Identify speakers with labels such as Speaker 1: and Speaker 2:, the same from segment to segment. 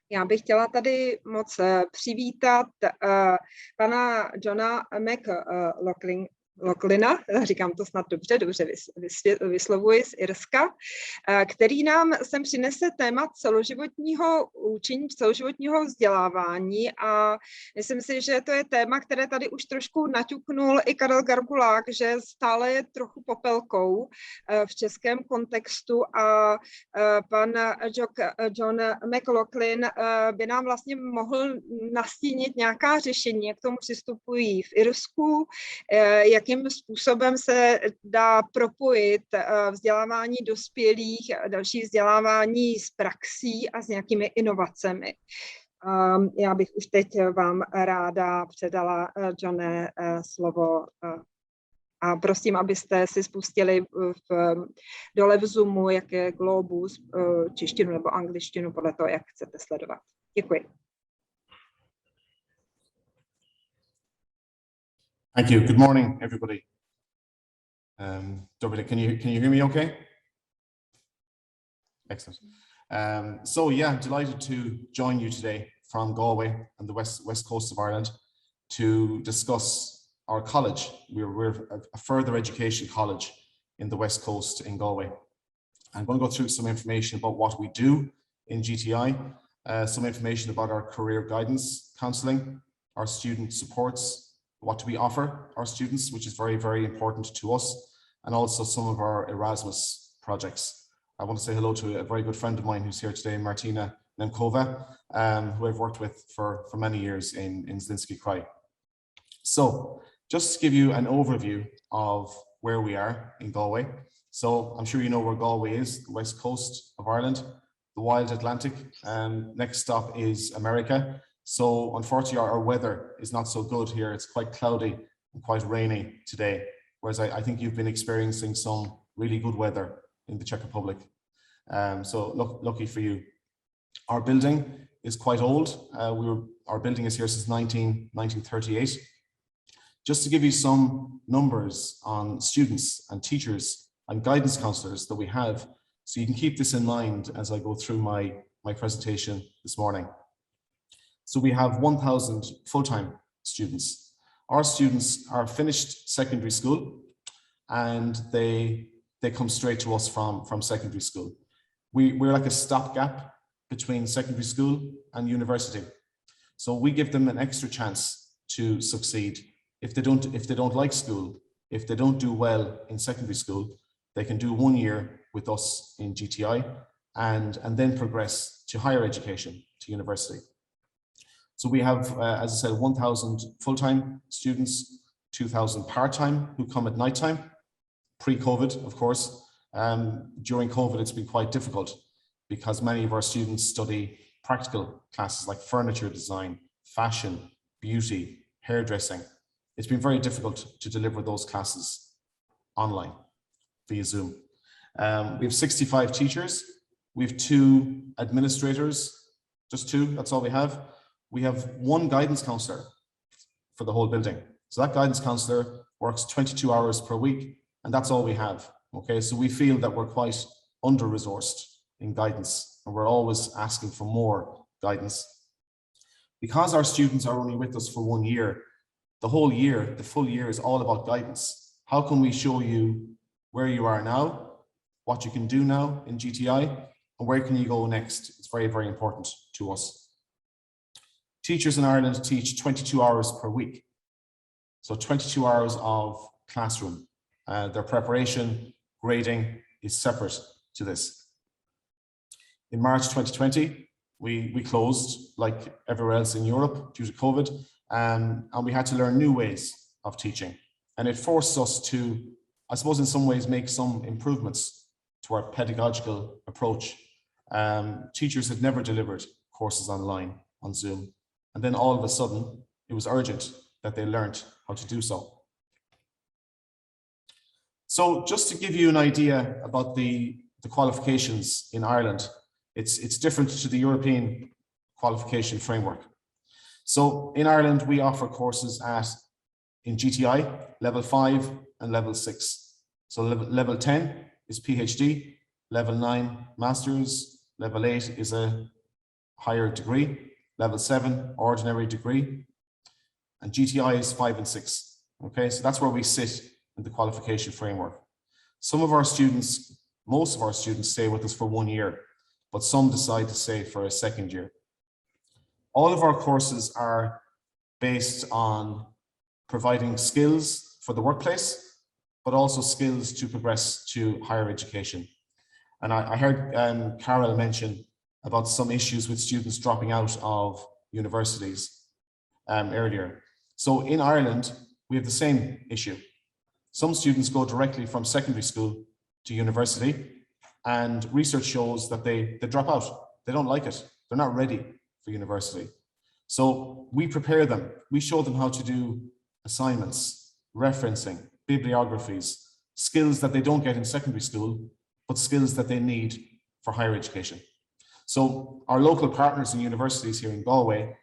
Speaker 1: Já bych chtěla tady moc přivítat pana Johna McLoughlina, říkám to snad dobře vyslovuji, z Irska, který nám sem přinese téma celoživotního učení, celoživotního vzdělávání a myslím si, že to je téma, které tady už trošku naťuknul i Karel Gargulák, že stále je trochu popelkou v českém kontextu a pan John McLoughlin by nám vlastně mohl nastínit nějaká řešení, jak k tomu přistupují v Irsku, jakým způsobem se dá propojit vzdělávání dospělých, další vzdělávání s praxí a s nějakými inovacemi. Já bych už teď vám ráda předala, Johne, slovo a prosím, abyste si spustili dole v Zoomu, jak je Globus, češtinu nebo angličtinu, podle toho, jak chcete sledovat. Děkuji.
Speaker 2: Thank you. Good morning, everybody. Dominic, can you hear me okay? Excellent. So yeah, delighted to join you today from Galway and the west coast of Ireland to discuss our college. We're a further education college in the west coast in Galway. I'm going to go through some information about what we do in GTI, some information about our career guidance counselling, our student supports, what do we offer our students, which is very, very important to us, and also some of our Erasmus projects. I want to say hello to a very good friend of mine who's here today, Martina Nemkova, who I've worked with for many years in Zlinski Krai. So just to give you an overview of where we are in Galway. So I'm sure you know where Galway is, the west coast of Ireland, the wild Atlantic. Next stop is America. So unfortunately, our weather is not so good here. It's quite cloudy and quite rainy today, whereas I think you've been experiencing some really good weather in the Czech Republic. So lucky for you. Our building is quite old. Our building is here since 1938. Just to give you some numbers on students and teachers and guidance counsellors that we have, so you can keep this in mind as I go through my presentation this morning. So we have 1,000 full-time students. Our students are finished secondary school and they come straight to us from secondary school. We're like a stopgap between secondary school and university. So we give them an extra chance to succeed. If they don't like school, if they don't do well in secondary school, they can do 1 year with us in GTI and then progress to higher education, to university. So we have, as I said, 1,000 full-time students, 2,000 part-time who come at nighttime, pre-COVID, of course. During COVID, it's been quite difficult because many of our students study practical classes like furniture design, fashion, beauty, hairdressing. It's been very difficult to deliver those classes online via Zoom. We have 65 teachers. We have 2 administrators, just 2, that's all we have. We have 1 guidance counsellor for the whole building. So that guidance counsellor works 22 hours per week, and that's all we have. Okay, so we feel that we're quite under-resourced in guidance, and we're always asking for more guidance. Because our students are only with us for 1 year, the whole year, the full year is all about guidance. How can we show you where you are now, what you can do now in GTI, and where can you go next? It's very, very important to us. Teachers in Ireland teach 22 hours per week. So 22 hours of classroom. Their preparation, grading is separate to this. In March 2020, we closed like everywhere else in Europe due to COVID, and we had to learn new ways of teaching. And it forced us to, I suppose in some ways, make some improvements to our pedagogical approach. Teachers had never delivered courses online on Zoom. And then all of a sudden, it was urgent that they learned how to do so. So just to give you an idea about the qualifications in Ireland, it's different to the European qualification framework. So in Ireland, we offer courses in GTI, level 5 and level 6. So level 10 is PhD, level 9, master's, level 8 is a higher degree, level 7, ordinary degree, and GTI is 5 and 6. Okay, so that's where we sit in the qualification framework. Some of our students, most of our students stay with us for 1 year, but some decide to stay for a second year. All of our courses are based on providing skills for the workplace, but also skills to progress to higher education. And I heard Carol mention about some issues with students dropping out of universities earlier. So in Ireland, we have the same issue. Some students go directly from secondary school to university, and research shows that they drop out. They don't like it. They're not ready for university. So we prepare them. We show them how to do assignments, referencing, bibliographies, skills that they don't get in secondary school, but skills that they need for higher education. So our local partners in universities here in Galway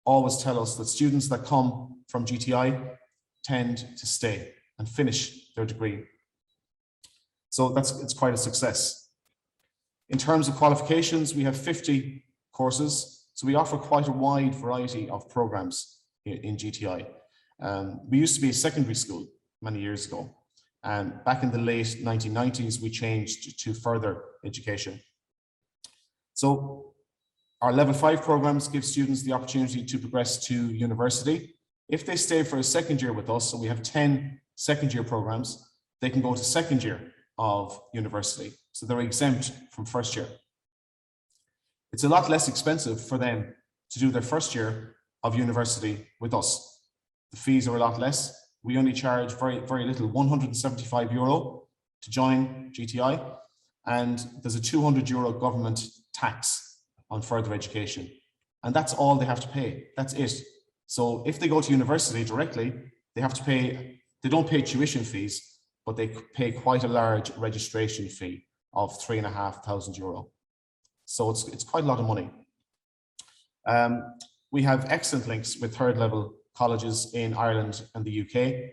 Speaker 2: always tell us that students that come from GTI tend to stay and finish their degree. So it's quite a success. In terms of qualifications, we have 50 courses. So we offer quite a wide variety of programs in GTI. We used to be a secondary school many years ago. And back in the late 1990s, we changed to further education. So our level 5 programs give students the opportunity to progress to university. If they stay for a second year with us, so we have 10 second year programs, they can go to second year of university. So they're exempt from first year. It's a lot less expensive for them to do their first year of university with us. The fees are a lot less. We only charge very, very little, €175 to join GTI. And there's a €200 government tax on further education. And that's all they have to pay. That's it. So if they go to university directly, they have to pay, they don't pay tuition fees, but they pay quite a large registration fee of €3,500. So it's quite a lot of money. We have excellent links with third level colleges in Ireland and the UK.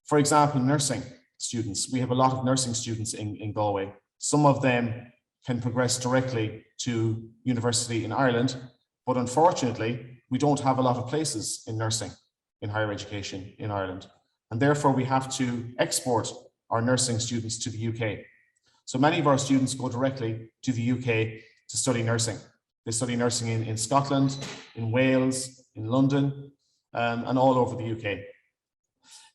Speaker 2: For example, nursing students. We have a lot of nursing students in Galway. Some of them can progress directly to university in Ireland, but unfortunately, we don't have a lot of places in nursing in higher education in Ireland. And therefore, we have to export our nursing students to the UK. So many of our students go directly to the UK to study nursing. They study nursing in Scotland, in Wales, in London, and all over the UK.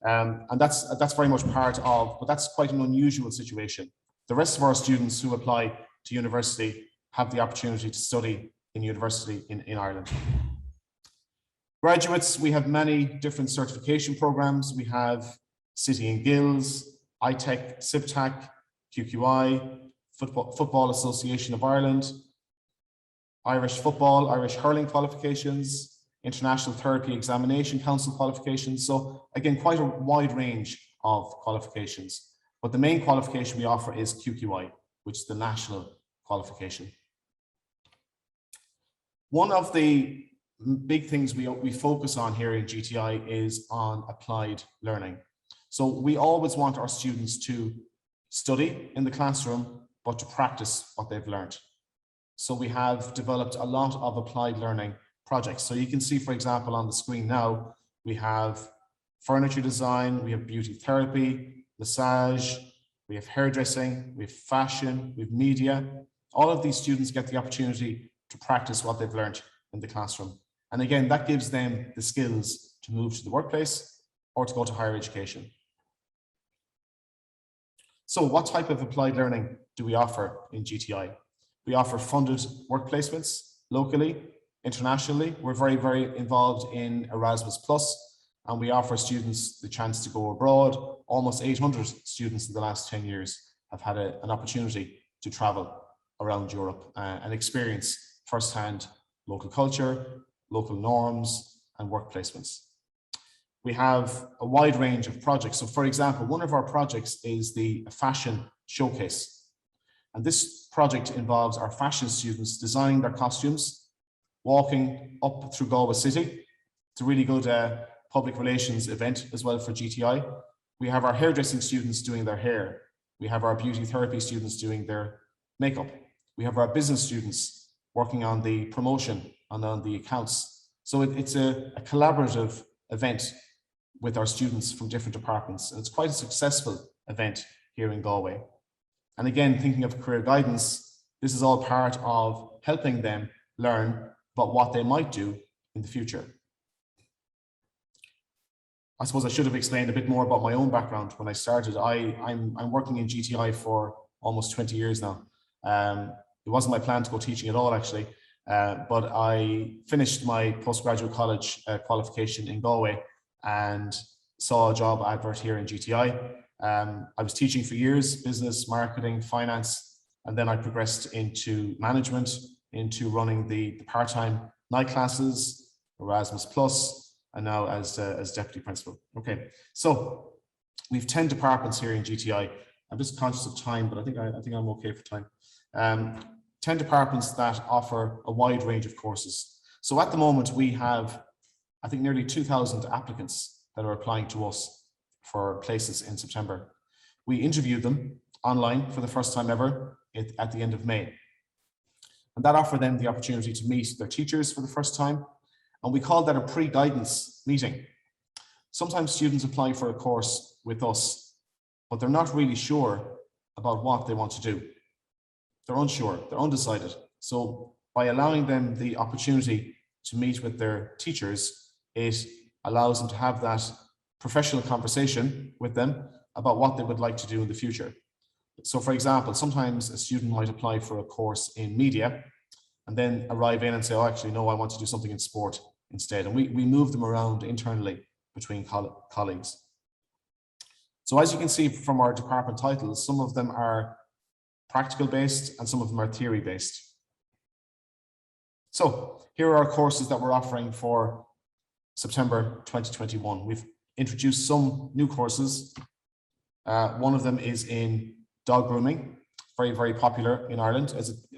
Speaker 2: And that's very much part of, but that's quite an unusual situation. The rest of our students who apply to university have the opportunity to study in university in Ireland. Graduates, we have many different certification programs. We have City and Guilds, ITEC, CIPTAC, QQI, Football Association of Ireland, Irish football, Irish hurling qualifications, International Therapy Examination Council qualifications. So again, quite a wide range of qualifications. But the main qualification we offer is QQI, which is the national qualification. One of the big things we focus on here in GTI is on applied learning. So we always want our students to study in the classroom, but to practice what they've learned. So we have developed a lot of applied learning projects. So you can see, for example, on the screen now, we have furniture design, we have beauty therapy, massage, we have hairdressing, we have fashion, we have media. All of these students get the opportunity to practice what they've learned in the classroom. And again, that gives them the skills to move to the workplace or to go to higher education. So what type of applied learning do we offer in GTI? We offer funded work placements locally, internationally. We're very, very involved in Erasmus+, and we offer students the chance to go abroad. Almost 800 students in the last 10 years have had an opportunity to travel around Europe and experience firsthand local culture, local norms, and work placements. We have a wide range of projects. So for example, one of our projects is the fashion showcase. And this project involves our fashion students designing their costumes, walking up through Galway City. It's a really good public relations event as well for GTI. We have our hairdressing students doing their hair. We have our beauty therapy students doing their makeup. We have our business students working on the promotion and on the accounts. So it's a collaborative event with our students from different departments. And it's quite a successful event here in Galway. And again, thinking of career guidance, this is all part of helping them learn about what they might do in the future. I suppose I should have explained a bit more about my own background when I started. I'm working in GTI for almost 20 years now. It wasn't my plan to go teaching at all, actually, but I finished my postgraduate college qualification in Galway and saw a job advert here in GTI. I was teaching for years, business, marketing, finance, and then I progressed into management, into running the part-time night classes, Erasmus Plus, and now as deputy principal. Okay, so we have 10 departments here in GTI. I'm just conscious of time, but I think I'm okay for time. 10 departments that offer a wide range of courses. So at the moment we have, I think, nearly 2,000 applicants that are applying to us for places in September. We interviewed them online for the first time ever at the end of May. And that offered them the opportunity to meet their teachers for the first time. And we call that a pre-guidance meeting. Sometimes students apply for a course with us, but they're not really sure about what they want to do. They're unsure, they're undecided. So by allowing them the opportunity to meet with their teachers, it allows them to have that professional conversation with them about what they would like to do in the future. So for example, sometimes a student might apply for a course in media and then arrive in and say, oh, actually, no, I want to do something in sport instead. And we move them around internally between colleagues. So as you can see from our department titles, some of them are practical based and some of them are theory based. So here are our courses that we're offering for September 2021. We've introduced some new courses. One of them is in dog grooming, very, very popular in Ireland.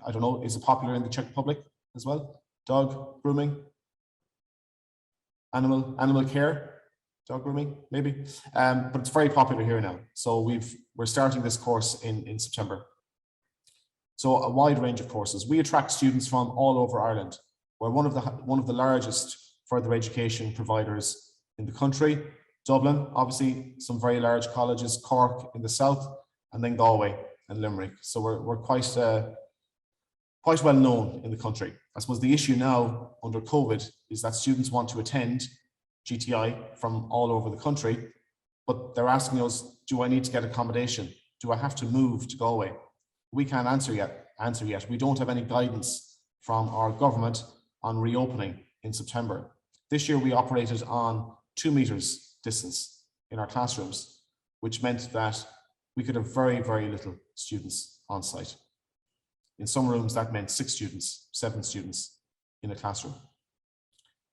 Speaker 2: I don't know, is it popular in the Czech Republic as well? Dog grooming, animal care, dog grooming, maybe. But it's very popular here now. So we're starting this course in September. So a wide range of courses. We attract students from all over Ireland. We're one of the largest further education providers in the country. Dublin, obviously, some very large colleges, Cork in the south, and then Galway and Limerick. So we're quite well known in the country. I suppose the issue now under COVID is that students want to attend GTI from all over the country, but they're asking us, do I need to get accommodation? Do I have to move to Galway? We can't answer yet. We don't have any guidance from our government on reopening in September. This year we operated on 2 meters distance in our classrooms, which meant that we could have very, very little students on site. In some rooms that meant 6 students, 7 students in a classroom.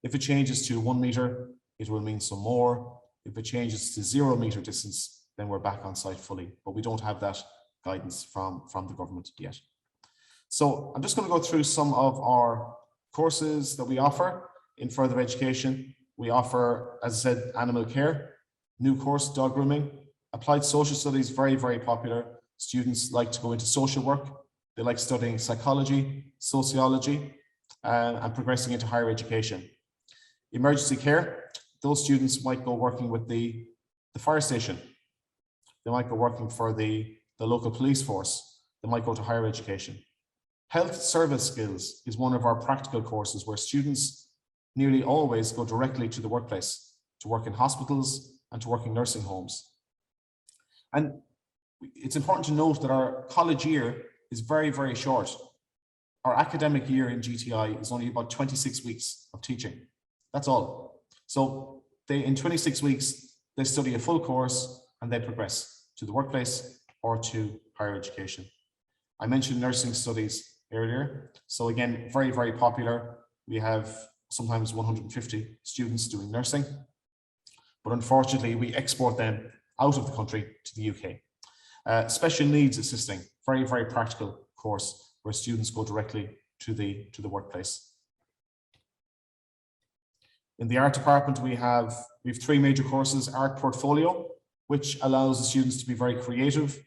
Speaker 2: If it changes to 1 meter, it will mean some more. If it changes to 0 meter distance, then we're back on site fully, but we don't have that guidance from the government yet. So I'm just going to go through some of our courses that we offer in further education. We offer, as I said, animal care, new course, dog grooming, applied social studies, very, very popular. Students like to go into social work. They like studying psychology, sociology, and progressing into higher education. Emergency care, those students might go working with the fire station. They might go working for the local police force. They might go to higher education. Health service skills is one of our practical courses where students nearly always go directly to the workplace, to work in hospitals and to work in nursing homes. And it's important to note that our college year is very, very short. Our academic year in GTI is only about 26 weeks of teaching. That's all. So in 26 weeks, they study a full course and they progress to the workplace or to higher education. I mentioned nursing studies earlier. So again, very, very popular. We have sometimes 150 students doing nursing, but unfortunately we export them out of the country to the UK. Special needs assisting, very, very practical course where students go directly to the workplace. In the art department, we have 3 major courses: art portfolio, which allows the students to be very creative,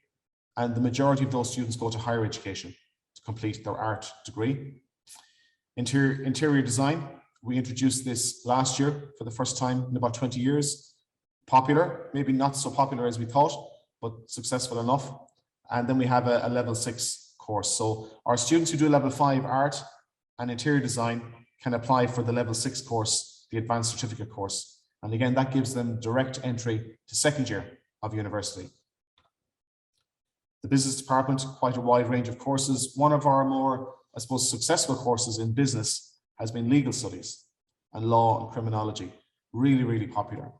Speaker 2: and the majority of those students go to higher education to complete their art degree. Interior design, we introduced this last year for the first time in about 20 years. Popular, maybe not so popular as we thought, but successful enough. And then we have a level 6 course. So our students who do level 5 art and interior design can apply for the level 6 course, the advanced certificate course. And again, that gives them direct entry to second year of university. The business department, quite a wide range of courses. One of our more, I suppose, successful courses in business has been legal studies and law and criminology. Really, really popular.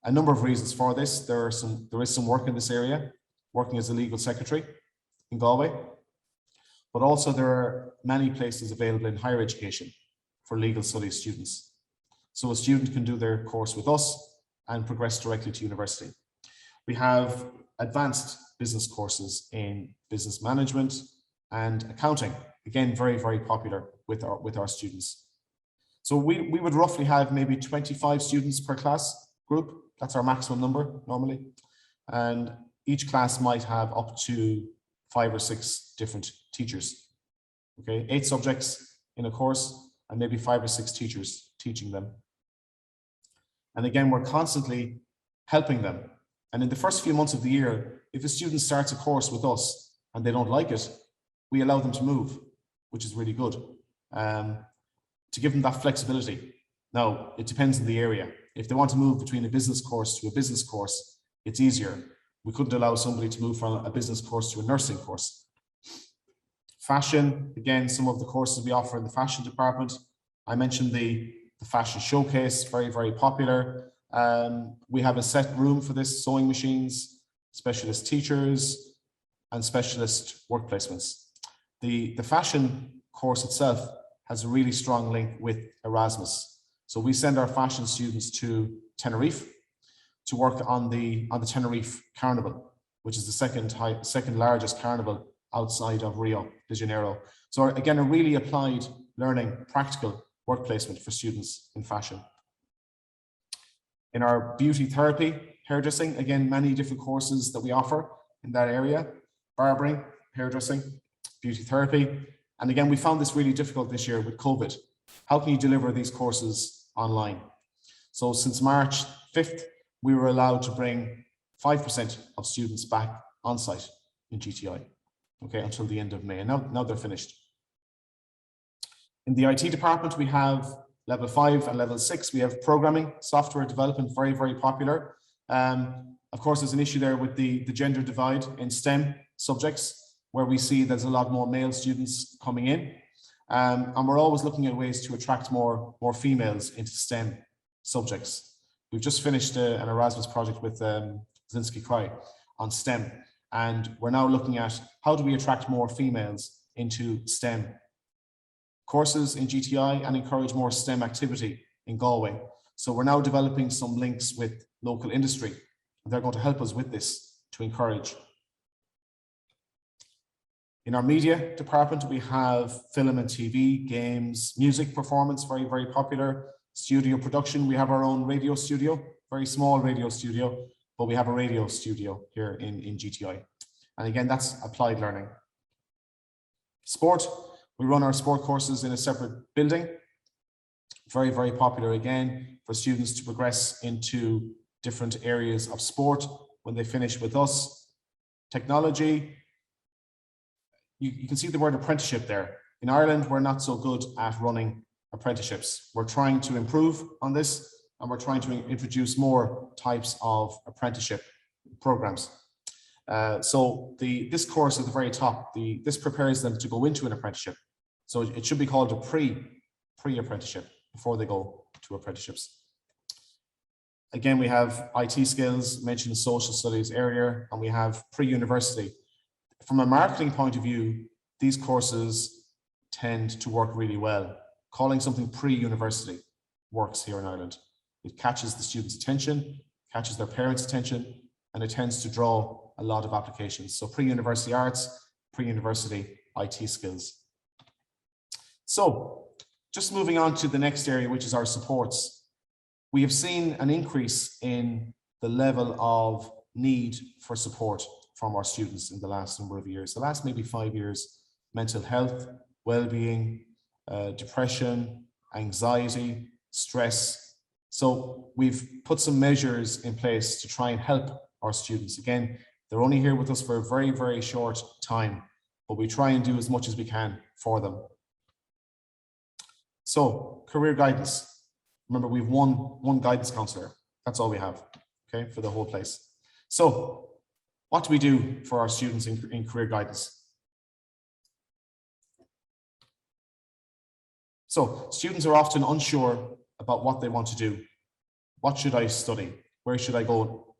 Speaker 2: A number of reasons for this. There is some work in this area, working as a legal secretary in Galway, but also there are many places available in higher education for legal studies students. So a student can do their course with us and progress directly to university. We have advanced business courses in business management and accounting. Again, very, very popular with our students. So we would roughly have maybe 25 students per class group. That's our maximum number normally. And each class might have up to 5 or 6 different teachers. Okay, 8 subjects in a course and maybe 5 or 6 teachers teaching them. And again, we're constantly helping them. And in the first few months of the year, if a student starts a course with us and they don't like it, we allow them to move, which is really good, to give them that flexibility. Now, it depends on the area. If they want to move between a business course to a business course, it's easier. We couldn't allow somebody to move from a business course to a nursing course. Fashion, again, some of the courses we offer in the fashion department. I mentioned the fashion showcase, very, very popular. We have a set room for this, sewing machines, specialist teachers, and specialist work placements. The fashion course itself has a really strong link with Erasmus. So we send our fashion students to Tenerife to work on the Tenerife Carnival, which is the second largest carnival outside of Rio de Janeiro. So again, a really applied learning, practical work placement for students in fashion. In our beauty therapy, hairdressing, again, many different courses that we offer in that area: barbering, hairdressing, beauty therapy. And again, we found this really difficult this year with COVID. How can you deliver these courses online? So since March 5th, we were allowed to bring 5% of students back on site in GTI, okay, until the end of May. And now they're finished. In the IT department, we have level 5 and level 6. We have programming, software development, very, very popular. Of course, there's an issue there with the gender divide in STEM subjects, where we see there's a lot more male students coming in. And we're always looking at ways to attract more females into STEM subjects. We've just finished an Erasmus project with Zinsky Cry on STEM. And we're now looking at how do we attract more females into STEM courses in GTI and encourage more STEM activity in Galway. So we're now developing some links with local industry. And they're going to help us with this to encourage. In our media department, we have film and TV, games, music performance, very, very popular. Studio production, we have our own radio studio, very small radio studio, but we have a radio studio here in GTI. And again, that's applied learning. Sport, we run our sport courses in a separate building. Very, very popular again for students to progress into different areas of sport when they finish with us. Technology, you can see the word apprenticeship there. In Ireland, we're not so good at running apprenticeships. We're trying to improve on this, and we're trying to introduce more types of apprenticeship programs. So this course at the very top, this prepares them to go into an apprenticeship. So it should be called a pre-apprenticeship before they go to apprenticeships. Again, we have IT skills, mentioned social studies earlier, and we have pre-university. From a marketing point of view, these courses tend to work really well. Calling something pre-university works here in Ireland. It catches the students' attention, catches their parents' attention, and it tends to draw a lot of applications. So pre-university arts, pre-university IT skills. So just moving on to the next area, which is our supports. We have seen an increase in the level of need for support from our students in the last number of years, the last maybe 5 years. Mental health, well-being, depression, anxiety, stress. So we've put some measures in place to try and help our students. Again, they're only here with us for a very, very short time, but we try and do as much as we can for them. So career guidance. Remember, we've one guidance counselor. That's all we have, okay, for the whole place. So what do we do for our students in career guidance? So students are often unsure about what they want to do. What should I study? Where should I go?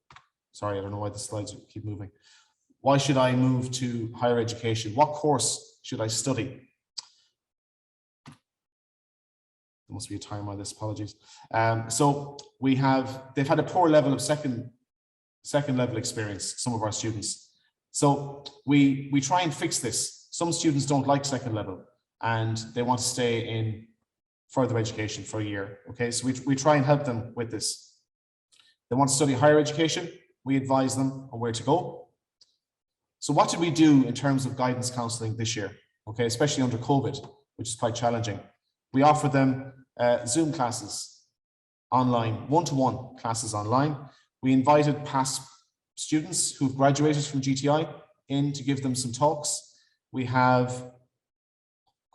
Speaker 2: Sorry, I don't know why the slides keep moving. Why should I move to higher education? What course should I study? There must be a timer on this, apologies. So they've had a poor level of second level experience, some of our students. So we try and fix this. Some students don't like second level and they want to stay in further education for a year. Okay, so we try and help them with this. They want to study higher education, we advise them on where to go. So what did we do in terms of guidance counseling this year? Okay, especially under COVID, which is quite challenging. We offer them Zoom classes online, one-to-one classes online. We invited past students who've graduated from GTI in to give them some talks. We have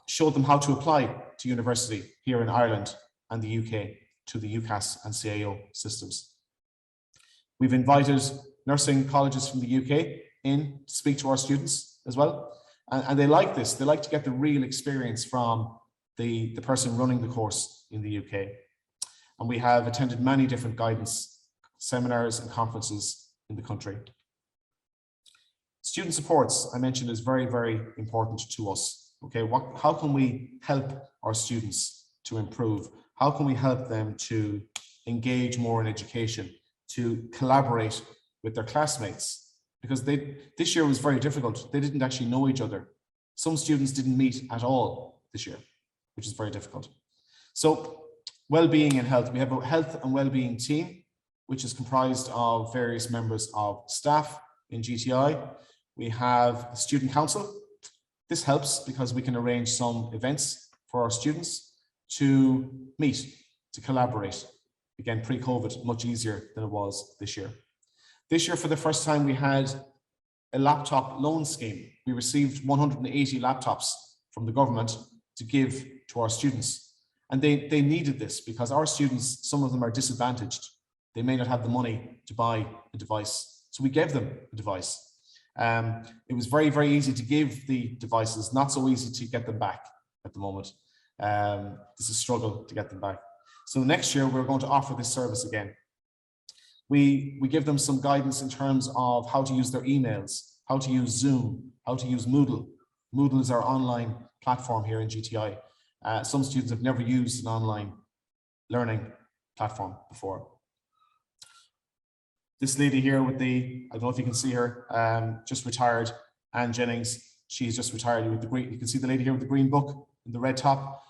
Speaker 2: showed them how to apply to university here in Ireland and the UK to the UCAS and CAO systems. We've invited nursing colleges from the UK in to speak to our students as well. And they like this. They like to get the real experience from the person running the course in the UK. And we have attended many different guidance seminars and conferences in the country. Student supports, I mentioned, is very, very important to us. Okay, how can we help our students to improve? How can we help them to engage more in education, to collaborate with their classmates? Because this year was very difficult. They didn't actually know each other. Some students didn't meet at all this year, which is very difficult. So well-being and health. We have a health and well-being team, which is comprised of various members of staff in GTI. We have a student council. This helps because we can arrange some events for our students to meet, to collaborate. Again, pre-COVID, much easier than it was this year. This year, for the first time, we had a laptop loan scheme. We received 180 laptops from the government to give to our students. And they needed this because our students, some of them are disadvantaged. They may not have the money to buy a device. So we gave them a device. It was very, very easy to give the devices, not so easy to get them back at the moment. It's a struggle to get them back. So next year, we're going to offer this service again. We give them some guidance in terms of how to use their emails, how to use Zoom, how to use Moodle. Moodle is our online platform here in GTI. Some students have never used an online learning platform before. This lady here with I don't know if you can see her, just retired, Anne Jennings. She's just retired with the green. You can see the lady here with the green book and the red top.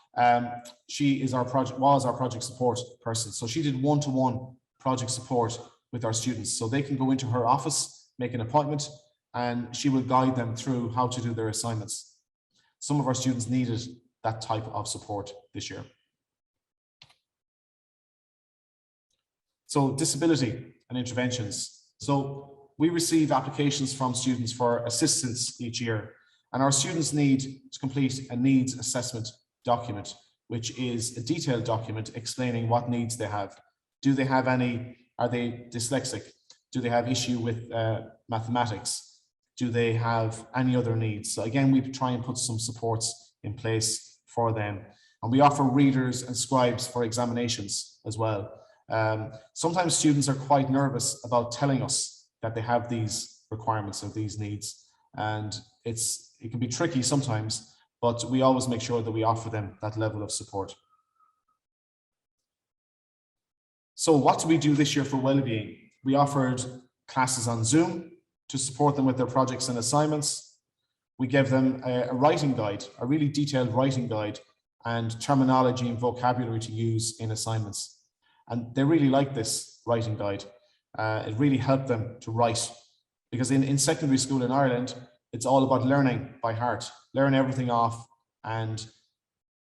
Speaker 2: She is was our project support person. So she did one-to-one project support with our students. So they can go into her office, make an appointment, and she will guide them through how to do their assignments. Some of our students needed that type of support this year. So disability and interventions. So we receive applications from students for assistance each year, and our students need to complete a needs assessment document, which is a detailed document explaining what needs they have. Do they have any, are they dyslexic? Do they have issue with mathematics? Do they have any other needs? So again, we try and put some supports in place for them. And we offer readers and scribes for examinations as well. Sometimes students are quite nervous about telling us that they have these requirements or these needs. And it can be tricky sometimes, but we always make sure that we offer them that level of support. So what do we do this year for well-being? We offered classes on Zoom to support them with their projects and assignments. We gave them a writing guide, a really detailed writing guide and terminology and vocabulary to use in assignments. And they really liked this writing guide. It really helped them to write, because in secondary school in Ireland, it's all about learning by heart, learn everything off and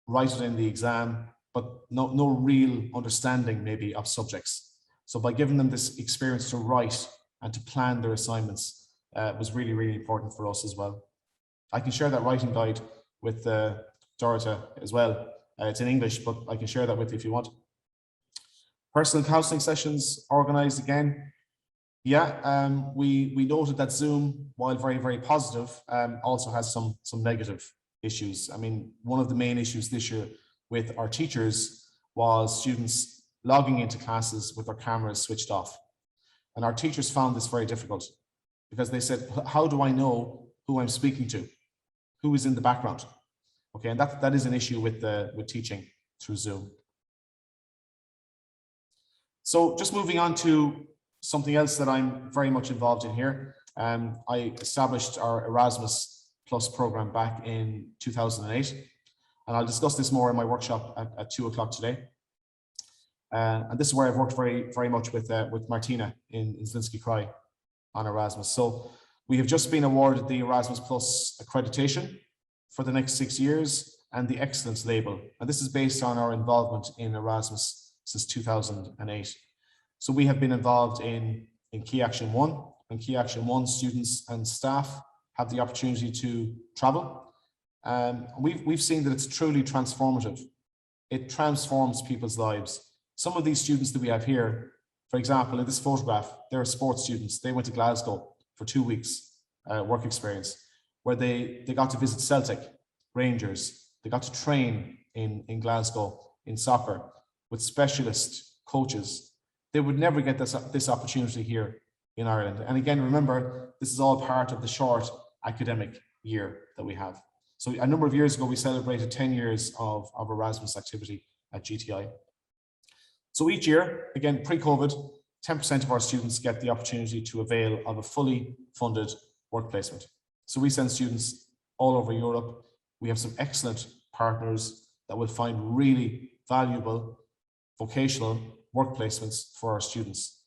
Speaker 2: write it in the exam, but no real understanding maybe of subjects. So by giving them this experience to write and to plan their assignments was really, really important for us as well. I can share that writing guide with Dorota as well. It's in English, but I can share that with you if you want. Personal counselling sessions organized again. Yeah, we noted that Zoom, while very, very positive, also has some negative issues. I mean, one of the main issues this year with our teachers was students logging into classes with their cameras switched off. And our teachers found this very difficult because they said, how do I know who I'm speaking to? Who is in the background? Okay, and that is an issue with teaching through Zoom. So just moving on to something else that I'm very much involved in here. I established our Erasmus Plus program back in 2008, and I'll discuss this more in my workshop at 2 o'clock today. And this is where I've worked very, very much with Martina in Zlinski Kraj on Erasmus. So we have just been awarded the Erasmus Plus accreditation for the next 6 years and the Excellence label. And this is based on our involvement in Erasmus since 2008. So we have been involved in Key Action 1. And Key Action 1 students and staff have the opportunity to travel. We've seen that it's truly transformative. It transforms people's lives. Some of these students that we have here, for example, in this photograph, they're sports students. They went to Glasgow for 2 weeks work experience, where they got to visit Celtic, Rangers. They got to train in Glasgow in soccer with specialist coaches. They would never get this opportunity here in Ireland. And again, remember, this is all part of the short academic year that we have. So a number of years ago, we celebrated 10 years of Erasmus activity at GTI. So each year, again, pre-COVID, 10% of our students get the opportunity to avail of a fully funded work placement. So we send students all over Europe. We have some excellent partners that will find really valuable vocational work placements for our students.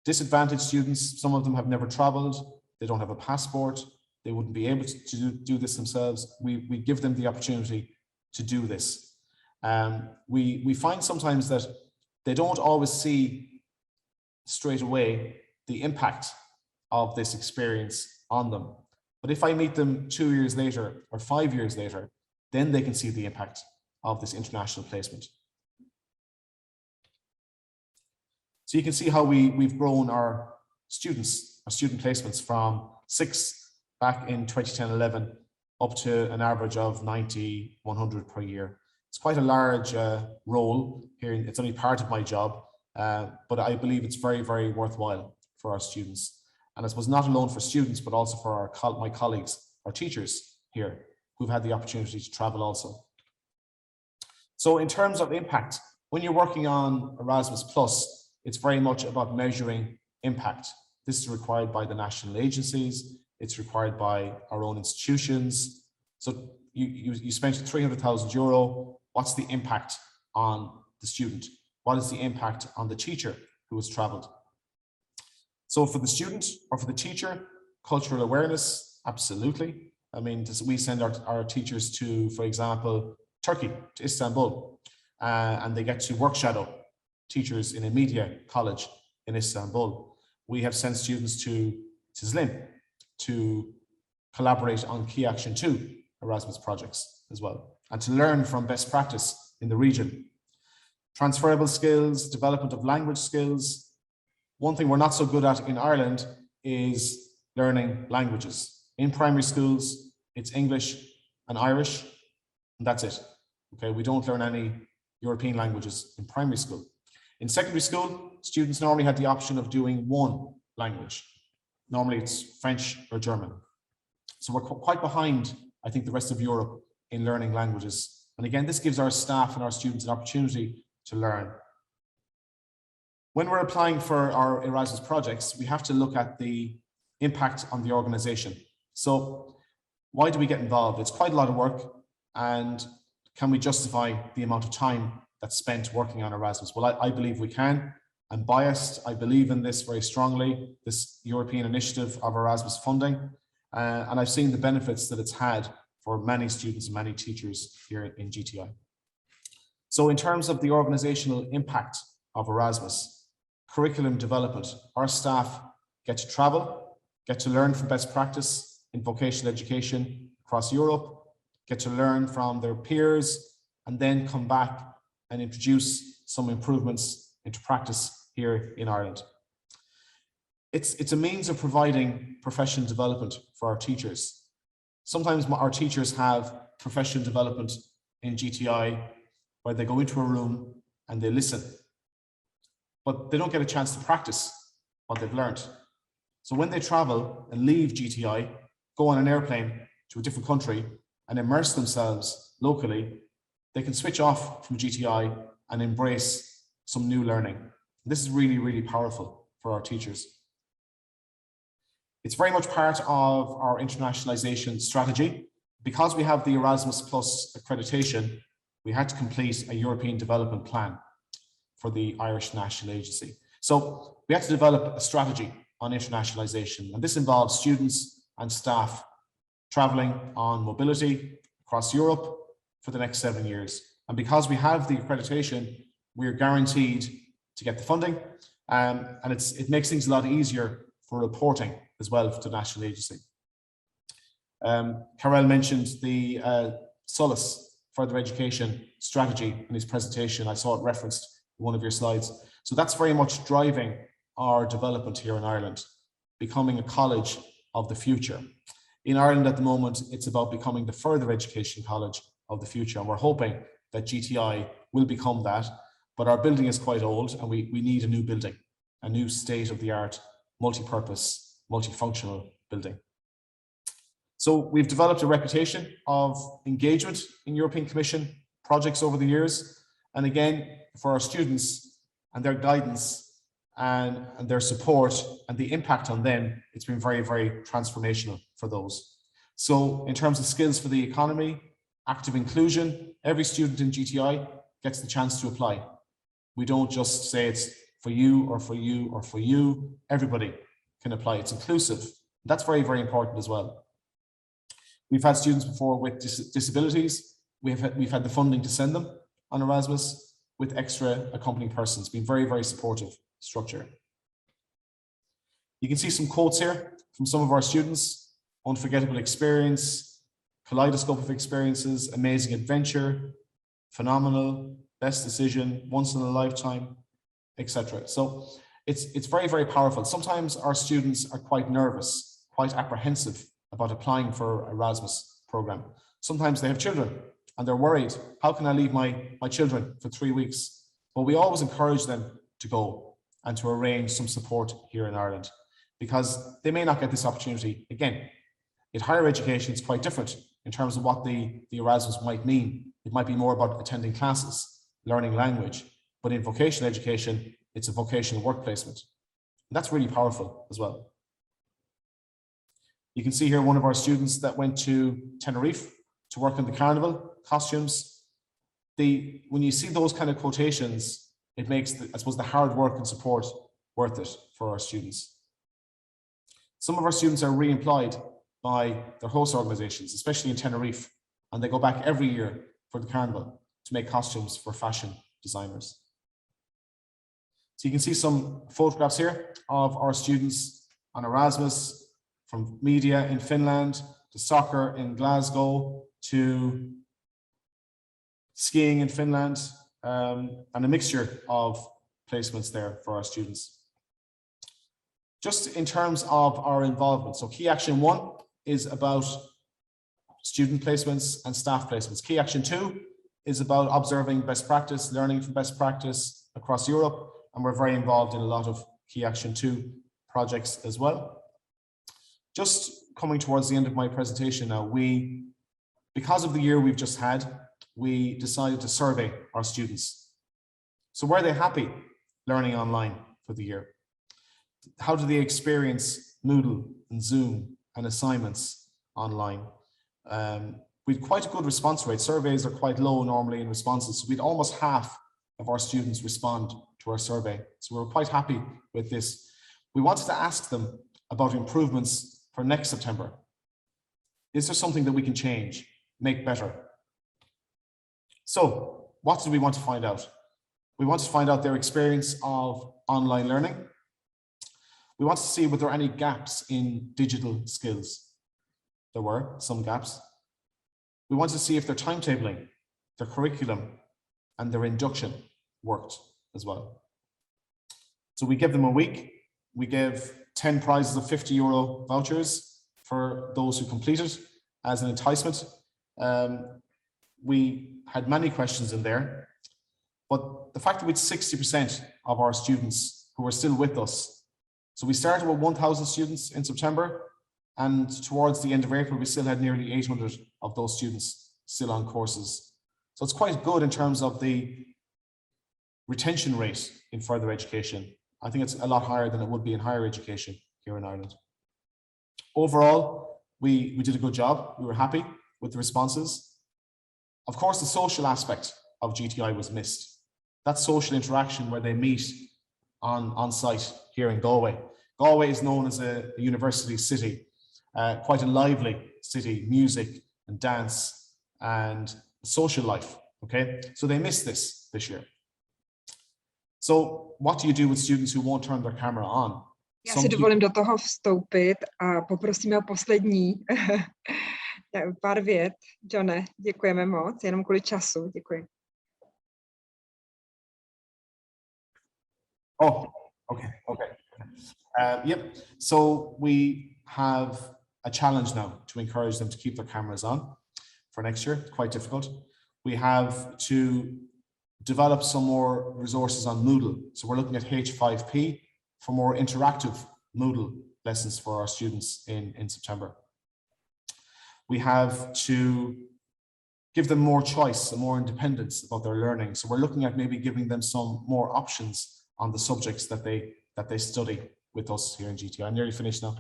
Speaker 2: Disadvantaged students, some of them have never traveled, they don't have a passport, they wouldn't be able to do this themselves. We give them the opportunity to do this. We find sometimes that they don't always see straight away the impact of this experience on them. But if I meet them 2 years later or 5 years later, then they can see the impact of this international placement. So you can see how we've grown our student placements from 6 back in 2010-11 up to an average of 90, 100 per year. It's quite a large role here. It's only part of my job, but I believe it's very, very worthwhile for our students. And I suppose not alone for students, but also for my colleagues, our teachers here, who've had the opportunity to travel also. So in terms of impact, when you're working on Erasmus Plus, it's very much about measuring impact. This is required by the national agencies. It's required by our own institutions. So you spent €300,000. What's the impact on the student? What is the impact on the teacher who has traveled? So for the student or for the teacher, cultural awareness, absolutely. I mean, we send our teachers to, for example, Turkey, to Istanbul, and they get to work shadow teachers in a media college in Istanbul. We have sent students to Zlin to collaborate on Key Action 2 Erasmus projects as well, and to learn from best practice in the region. Transferable skills, development of language skills. One thing we're not so good at in Ireland is learning languages. In primary schools, it's English and Irish, and that's it. Okay, we don't learn any European languages in primary school. In secondary school, students normally had the option of doing one language. Normally it's French or German. So we're quite behind, I think, the rest of Europe in learning languages. And again, this gives our staff and our students an opportunity to learn. When we're applying for our Erasmus projects, we have to look at the impact on the organization. So why do we get involved? It's quite a lot of work, and can we justify the amount of time that's spent working on Erasmus? Well, I believe we can. I'm biased. I believe in this very strongly, this European initiative of Erasmus funding, and I've seen the benefits that it's had for many students and many teachers here in GTI. So in terms of the organizational impact of Erasmus, curriculum development, our staff get to travel, get to learn from best practice in vocational education across Europe, get to learn from their peers, and then come back and introduce some improvements into practice here in Ireland. It's a means of providing professional development for our teachers. Sometimes our teachers have professional development in GTI where they go into a room and they listen, but they don't get a chance to practice what they've learned. So when they travel and leave GTI, go on an airplane to a different country and immerse themselves locally, they can switch off from GTI and embrace some new learning. This is really, really powerful for our teachers. It's very much part of our internationalization strategy. Because we have the Erasmus Plus accreditation, we had to complete a European development plan for the Irish National Agency. So we had to develop a strategy on internationalization, and this involves students and staff traveling on mobility across Europe for the next 7 years. And because we have the accreditation, we're guaranteed to get the funding, and it makes things a lot easier for reporting as well to the national agency. Karel mentioned the SOLAS further education strategy in his presentation. I saw it referenced in one of your slides. So that's very much driving our development here in Ireland, becoming a college of the future. In Ireland at the moment, it's about becoming the further education college of the future. And we're hoping that GTI will become that, but our building is quite old and we need a new building, a new state-of-the-art, multi-purpose, multifunctional building. So we've developed a reputation of engagement in European Commission projects over the years. And again, for our students and their guidance and their support and the impact on them, it's been very, very transformational for those. So in terms of skills for the economy, active inclusion, every student in GTI gets the chance to apply. We don't just say it's for you or for you or for you. Everybody can apply. It's inclusive. That's very, very important as well. We've had students before with disabilities. We've had the funding to send them on Erasmus with extra accompanying persons. Been very, very supportive structure. You can see some quotes here from some of our students. Unforgettable experience, kaleidoscope of experiences, amazing adventure, phenomenal, best decision, once in a lifetime, etc. So it's very, very powerful. Sometimes our students are quite nervous, quite apprehensive about applying for Erasmus program. Sometimes they have children and they're worried, how can I leave my children for 3 weeks? But we always encourage them to go and to arrange some support here in Ireland, because they may not get this opportunity again. In higher education, it's quite different in terms of what the Erasmus might mean. It might be more about attending classes, learning language, but in vocational education, it's a vocational work placement. And that's really powerful as well. You can see here one of our students that went to Tenerife to work on the carnival costumes. When you see those kind of quotations, it makes, I suppose, the hard work and support worth it for our students. Some of our students are re-employed by their host organizations, especially in Tenerife, and they go back every year for the carnival to make costumes for fashion designers. So you can see some photographs here of our students on Erasmus, from media in Finland to soccer in Glasgow to skiing in Finland, and a mixture of placements there for our students. Just in terms of our involvement, so Key Action 1 is about student placements and staff placements. Key Action 2 is about observing best practice, learning from best practice across Europe, and we're very involved in a lot of Key Action 2 projects as well. Just coming towards the end of my presentation now, because of the year we've just had, we decided to survey our students. So were they happy learning online for the year? How do they experience Moodle and Zoom and assignments online? We had quite a good response rate. Surveys are quite low normally in responses. So we had almost half of our students respond to our survey. So we were quite happy with this. We wanted to ask them about improvements for next September. Is there something that we can change, make better? So what do we want to find out? We want to find out their experience of online learning. We want to see were there any gaps in digital skills. There were some gaps. We want to see if their timetabling, their curriculum, and their induction worked as well. So we give them a week. We give 10 prizes of €50 vouchers for those who completed as an enticement. We had many questions in there, but the fact that we had 60% of our students who were still with us. So we started with 1,000 students in September, and towards the end of April, we still had nearly 800 of those students still on courses. So it's quite good in terms of the retention rate in further education. I think it's a lot higher than it would be in higher education here in Ireland. Overall, we did a good job. We were happy with the responses. Of course, the social aspect of GTI was missed. That social interaction where they meet on site here in Galway. Galway is known as a university city, quite a lively city, music and dance and social life, okay? So they missed this year. So what do you do with students who won't turn their camera on?
Speaker 1: Já si dovolím do toho vstoupit a poprosíme o poslední pár vět. Johne, děkujeme moc, jenom kvůli času, děkuji.
Speaker 2: Oh, okay. Yep, so we have a challenge now to encourage them to keep their cameras on for next year. It's quite difficult. We have to develop some more resources on Moodle. So we're looking at H5P for more interactive Moodle lessons for our students in September. We have to give them more choice and more independence about their learning. So we're looking at maybe giving them some more options on the subjects that they study with us here in GTI. I'm nearly finished now.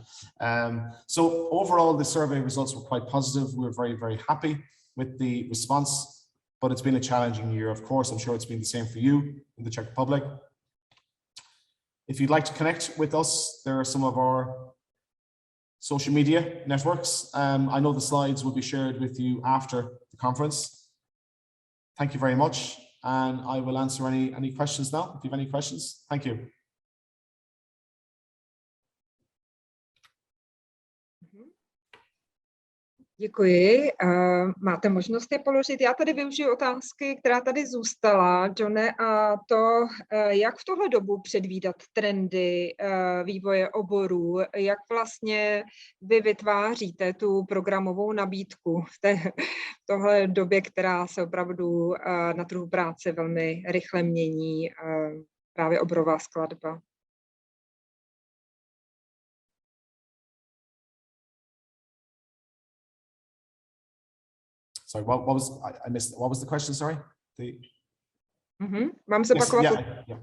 Speaker 2: So overall, the survey results were quite positive. We were very, very happy with the response, but it's been a challenging year. Of course, I'm sure it's been the same for you in the Czech Republic. If you'd like to connect with us, there are some of our social media networks. I know the slides will be shared with you after the conference. Thank you very much. And I will answer any questions now. If you have any questions, thank you.
Speaker 1: Děkuji. Máte možnost je položit. Já tady využiju otázky, která tady zůstala, Johne, a to, jak v tohle dobu předvídat trendy vývoje oborů, jak vlastně vy vytváříte tu programovou nabídku v tohle době, která se opravdu na trhu práce velmi rychle mění, právě oborová skladba.
Speaker 2: Sorry, what was I missed? What was the question? Sorry.
Speaker 1: Mám se pakovat.
Speaker 2: Yeah.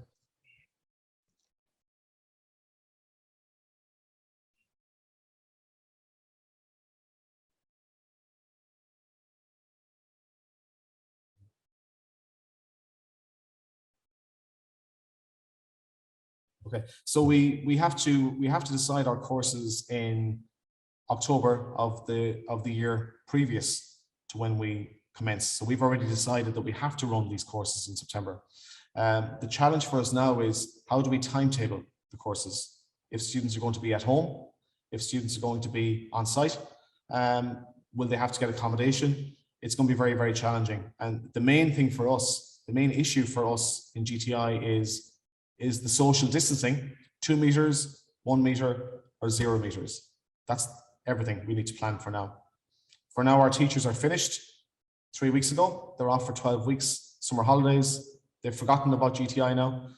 Speaker 2: Okay, so we have to decide our courses in October of the year previous to when we commence. So we've already decided that we have to run these courses in September. The challenge for us now is how do we timetable the courses? If students are going to be at home, if students are going to be on site, will they have to get accommodation? It's going to be very, very challenging. And the main thing for us, the main issue for us in GTI is the social distancing, 2 meters, 1 meter, or 0 meters. That's everything we need to plan for now. For now, our teachers are finished 3 weeks ago. They're off for 12 weeks, summer holidays. They've forgotten about GTI now,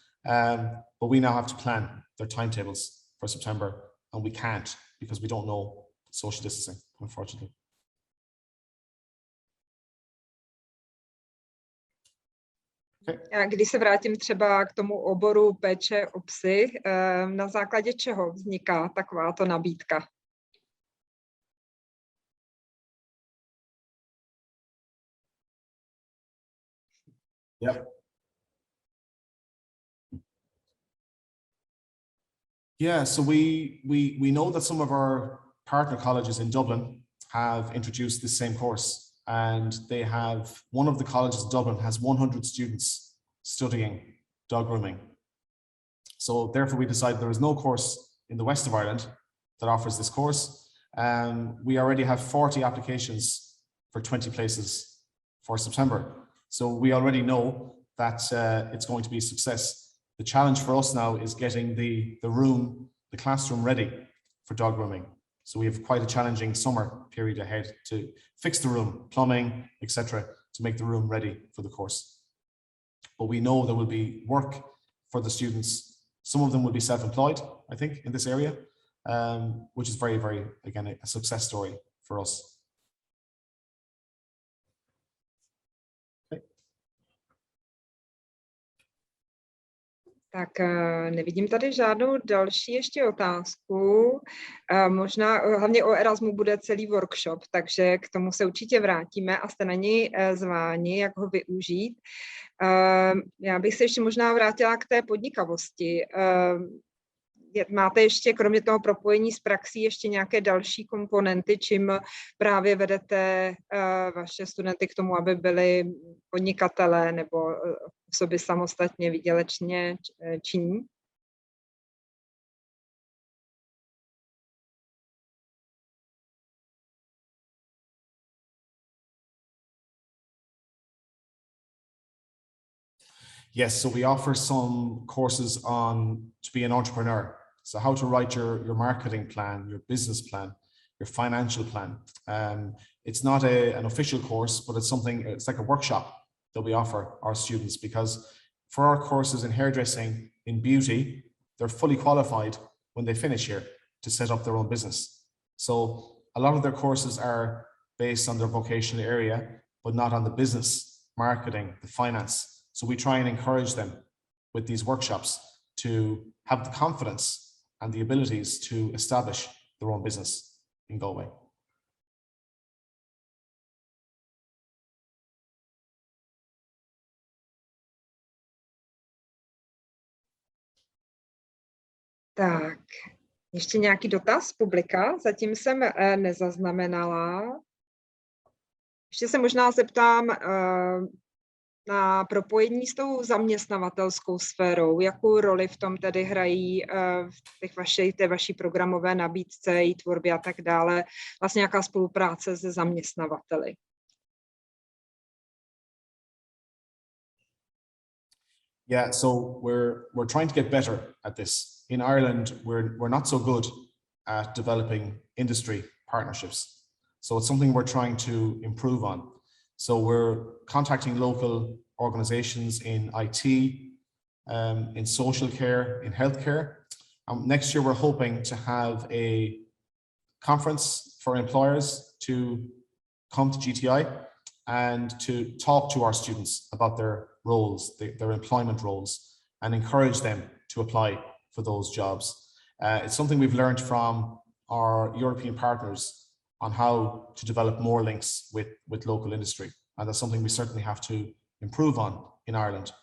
Speaker 2: but we now have to plan their timetables for September, and we can't because we don't know social distancing, unfortunately.
Speaker 1: Okay. Když se vrátím třeba k tomu oboru péče o psy, na základě čeho vzniká takováto nabídka?
Speaker 2: Yeah, so we know that some of our partner colleges in Dublin have introduced this same course and they have, one of the colleges in Dublin has 100 students studying dog grooming. So therefore we decided there is no course in the west of Ireland that offers this course. We already have 40 applications for 20 places for September. So we already know that it's going to be a success. The challenge for us now is getting the classroom ready for dog grooming. So we have quite a challenging summer period ahead to fix the room, plumbing, etc., to make the room ready for the course. But we know there will be work for the students. Some of them will be self-employed, I think, in this area, which is very, very, again, a success story for us.
Speaker 1: Tak nevidím tady žádnou další ještě otázku. Možná hlavně o Erasmu bude celý workshop, takže k tomu se určitě vrátíme a jste na něj zváni, jak ho využít. Já bych se ještě možná vrátila k té podnikavosti. Máte ještě, kromě toho propojení s praxí, ještě nějaké další komponenty, čím právě vedete vaše studenty k tomu, aby byli podnikatelé nebo osoby samostatně výdělečně činní?
Speaker 2: Yes, so we offer some courses on to be an entrepreneur. So how to write your marketing plan, your business plan, your financial plan. It's not an official course, but it's like a workshop that we offer our students, because for our courses in hairdressing, in beauty, they're fully qualified when they finish here to set up their own business. So a lot of their courses are based on their vocational area, but not on the business, marketing, the finance. So we try and encourage them with these workshops to have the confidence and the abilities to establish their own business in Galway.
Speaker 1: Tak, ještě nějaký dotaz z publika? Zatím jsem nezaznamenala. Ještě se možná zeptám na propojení s tou zaměstnavatelskou sférou. Jakou roli v tom tedy hrají v té vaší programové nabídce, její tvorbě a tak dále, vlastně nějaká spolupráce se zaměstnavateli?
Speaker 2: Yeah, so we're trying to get better at this. In Ireland, we're not so good at developing industry partnerships. So it's something we're trying to improve on. So we're contacting local organizations in IT, in social care, in healthcare. Next year, we're hoping to have a conference for employers to come to GTI and to talk to our students about their roles, their employment roles, and encourage them to apply for those jobs. It's something we've learned from our European partners on how to develop more links with local industry. And that's something we certainly have to improve on in Ireland.